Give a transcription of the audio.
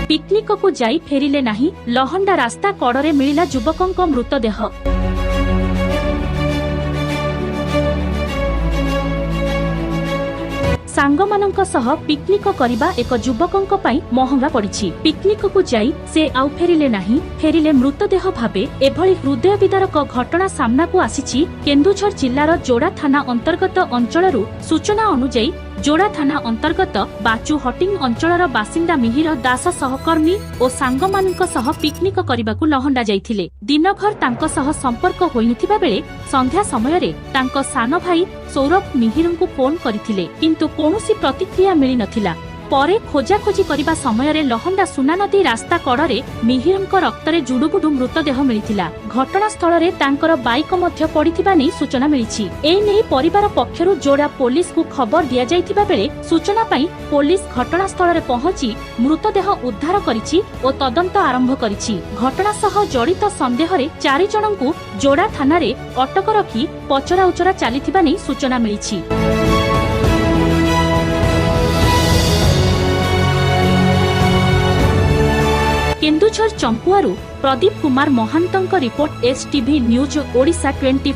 Picnic को जाई फेरिले नाही लहंडा रास्ता कड़े मिलिला युवकंक मृतदेह। सांगमानंक सह पिकनिक करिबा एक युवकंक पई महंगा पड़िछि। पिकनिक को जाई से आउ फेरिले नाही फेरिले मृतदेह भाबे एभली हृदय विदारक घटना सामना को आसीछि। केन्दुझर जिल्लार जोड़ा थाना अंतर्गत अंचलरू सूचना अनुଯାयी जोड़ा थाना अंतर्गत बाचु हटिंग अंचलर बासिंदा मिहिर दास सहकर्मी और सांगमानंक सह पिकनिक करिबाकू लहंडा जाइथिले। दिनभर तांको सह संपर्क होइनथिबा बेले संध्या समय रे तांको सान भाई सौरभ मिहिरंकू फोन करथिले किंतु कोनोसी प्रतिक्रिया मिली नथिला। परे खोजाखोजी करिबा समय रे लहंडा सुना नदी रास्ता कड़े मिहिरंक रक्तरे जुडुबुडु मृतदेह मिलिथिला। घटनास्थल रे तांकर बाइक मध्य पड़िथिबा नै सूचना मिलिछि। ए नै परिवार पक्षरु जोड़ा पुलिस को खबर दिया जाइथिबा बेले सूचना पाई पुलिस घटनास्थल रे पहुंची मृतदेह उद्धार करिछि ओ तदंत आरंभ करिछि। घटना सह जड़ित संदेह रे 4 जनंकु जोड़ा थाना रे अटक रखी पचरा उचरा चलिथिबा नै सूचना मिलिछि। केन्दुझर चंपुआरू प्रदीप कुमार महांतंक रिपोर्ट एसटीवी न्यूज ओडिशा 24।